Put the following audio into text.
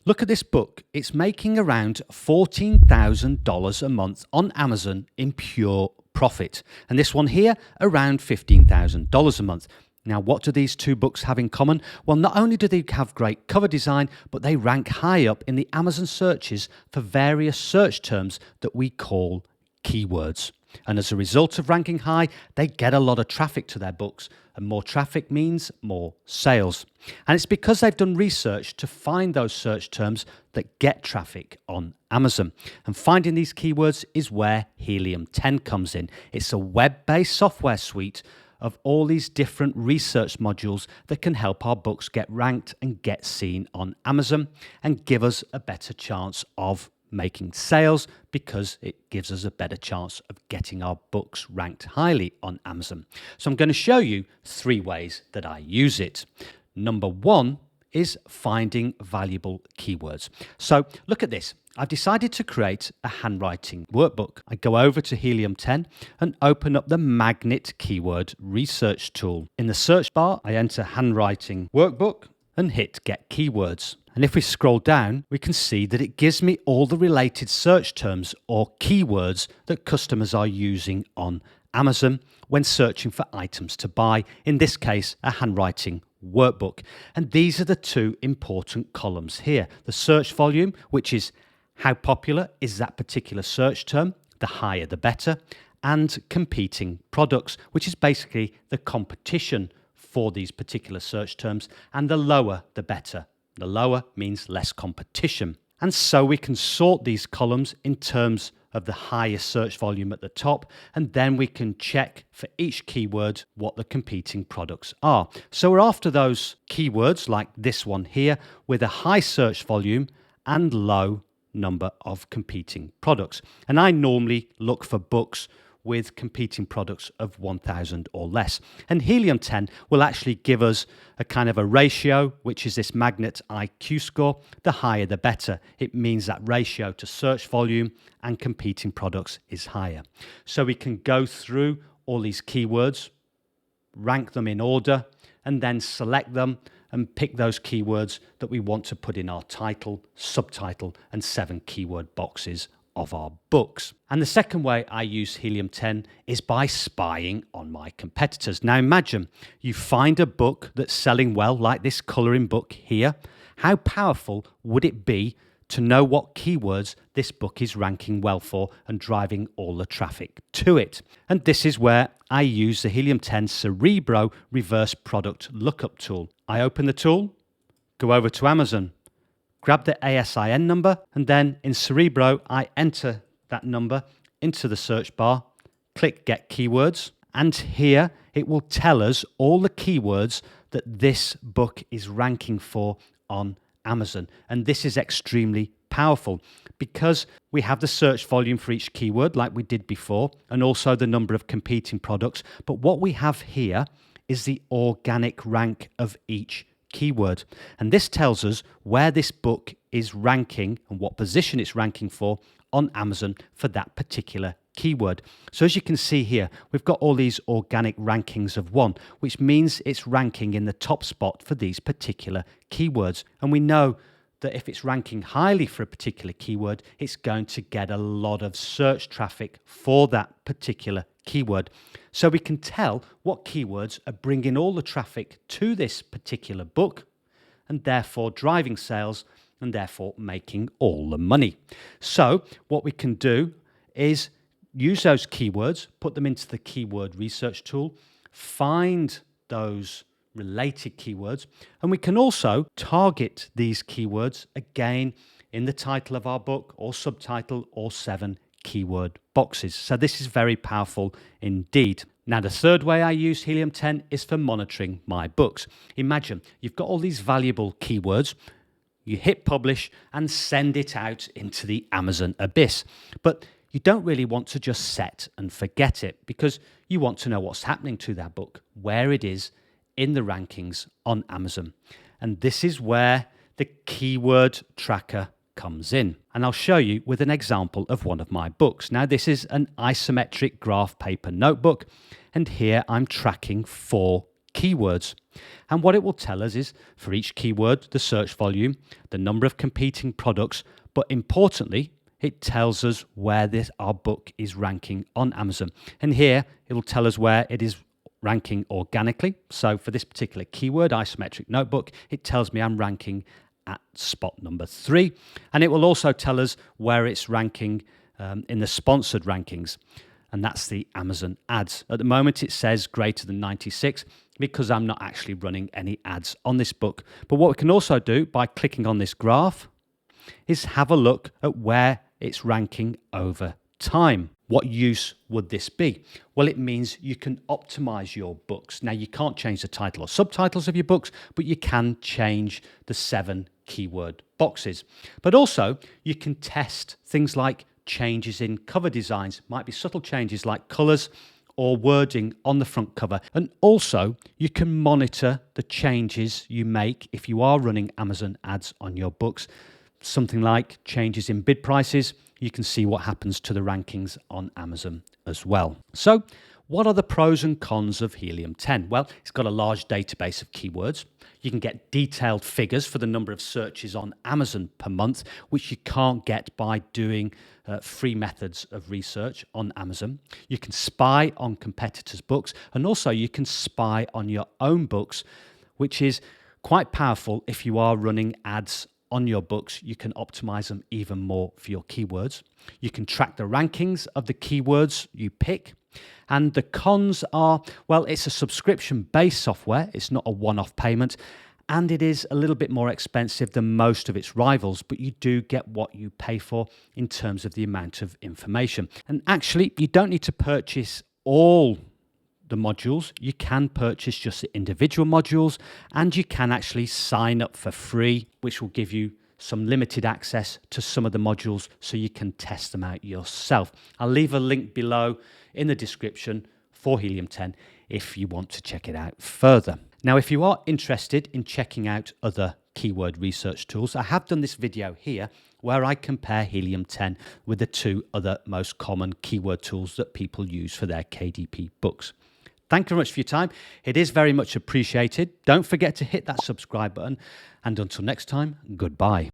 Look at this book. It's making around $14,000 a month on Amazon in pure profit. And this one here, around $15,000 a month. Now, what do these two books have in common? Well, not only do they have great cover design, but they rank high up in the Amazon searches for various search terms that we call keywords. And as a result of ranking high, they get a lot of traffic to their books, and more traffic means more sales. And it's because they've done research to find those search terms that get traffic on Amazon. And finding these keywords is where Helium 10 comes in. It's a web-based software suite of all these different research modules that can help our books get ranked and get seen on Amazon and give us a better chance of making sales, because it gives us a better chance of getting our books ranked highly on Amazon. So I'm going to show you 3 ways that I use it. Number 1 is finding valuable keywords. So look at this. I've decided to create a handwriting workbook. I go over to Helium 10 and open up the Magnet Keyword Research tool. In the search bar, I enter handwriting workbook and hit Get Keywords. And if we scroll down, we can see that it gives me all the related search terms or keywords that customers are using on Amazon when searching for items to buy, in this case, a handwriting workbook. And these are the 2 important columns here. The search volume, which is how popular is that particular search term, the higher the better, and competing products, which is basically the competition for these particular search terms, and the lower the better. The lower means less competition. And so we can sort these columns in terms of the highest search volume at the top, and then we can check for each keyword what the competing products are. So we're after those keywords like this one here with a high search volume and low number of competing products. And I normally look for books with competing products of 1,000 or less. And Helium 10 will actually give us a kind of a ratio, which is this Magnet IQ score. The higher the better. It means that ratio to search volume and competing products is higher. So we can go through all these keywords, rank them in order, and then select them and pick those keywords that we want to put in our title, subtitle, and 7 keyword boxes of our books. And the second way I use Helium 10 is by spying on my competitors. Now imagine you find a book that's selling well, like this colouring book here. How powerful would it be to know what keywords this book is ranking well for and driving all the traffic to it? And this is where I use the Helium 10 Cerebro reverse product lookup tool. I open the tool, go over to Amazon, grab the ASIN number, and then in Cerebro, I enter that number into the search bar, click Get Keywords, and here it will tell us all the keywords that this book is ranking for on Amazon. And this is extremely powerful because we have the search volume for each keyword like we did before, and also the number of competing products. But what we have here is the organic rank of each keyword. And this tells us where this book is ranking and what position it's ranking for on Amazon for that particular keyword. So as you can see here, we've got all these organic rankings of 1, which means it's ranking in the top spot for these particular keywords. And we know that if it's ranking highly for a particular keyword, it's going to get a lot of search traffic for that particular keyword. So we can tell what keywords are bringing all the traffic to this particular book and therefore driving sales and therefore making all the money. So what we can do is use those keywords, put them into the keyword research tool, find those related keywords, and we can also target these keywords again in the title of our book or subtitle or 7 keyword boxes. So this is very powerful indeed. Now, the third way I use Helium 10 is for monitoring my books. Imagine you've got all these valuable keywords, you hit publish and send it out into the Amazon abyss. But you don't really want to just set and forget it, because you want to know what's happening to that book, where it is in the rankings on Amazon. And this is where the keyword tracker comes in. And I'll show you with an example of one of my books. Now, this is an isometric graph paper notebook, and here I'm tracking 4 keywords. And what it will tell us is for each keyword, the search volume, the number of competing products, but importantly, it tells us where our book is ranking on Amazon. And here it will tell us where it is ranking organically. So for this particular keyword, isometric notebook, it tells me I'm ranking at spot number 3. And it will also tell us where it's ranking in the sponsored rankings. And that's the Amazon ads. At the moment, it says greater than 96 because I'm not actually running any ads on this book. But what we can also do by clicking on this graph is have a look at where it's ranking over time. What use would this be? Well, it means you can optimize your books. Now, you can't change the title or subtitles of your books, but you can change the 7 keyword boxes. But also, you can test things like changes in cover designs, might be subtle changes like colors or wording on the front cover. And also, you can monitor the changes you make if you are running Amazon ads on your books. Something like changes in bid prices, you can see what happens to the rankings on Amazon as well. So what are the pros and cons of Helium 10? Well, it's got a large database of keywords. You can get detailed figures for the number of searches on Amazon per month, which you can't get by doing free methods of research on Amazon. You can spy on competitors' books, and also you can spy on your own books, which is quite powerful if you are running ads on your books. You can optimize them even more for your keywords. You can track the rankings of the keywords you pick. And the cons are, well, it's a subscription-based software. It's not a one-off payment. And it is a little bit more expensive than most of its rivals, but you do get what you pay for in terms of the amount of information. And actually, you don't need to purchase all the modules. You can purchase just the individual modules, and you can actually sign up for free, which will give you some limited access to some of the modules so you can test them out yourself. I'll leave a link below in the description for Helium 10 if you want to check it out further. Now, if you are interested in checking out other keyword research tools, I have done this video here where I compare Helium 10 with the 2 other most common keyword tools that people use for their KDP books. Thank you very much for your time. It is very much appreciated. Don't forget to hit that subscribe button. And until next time, goodbye.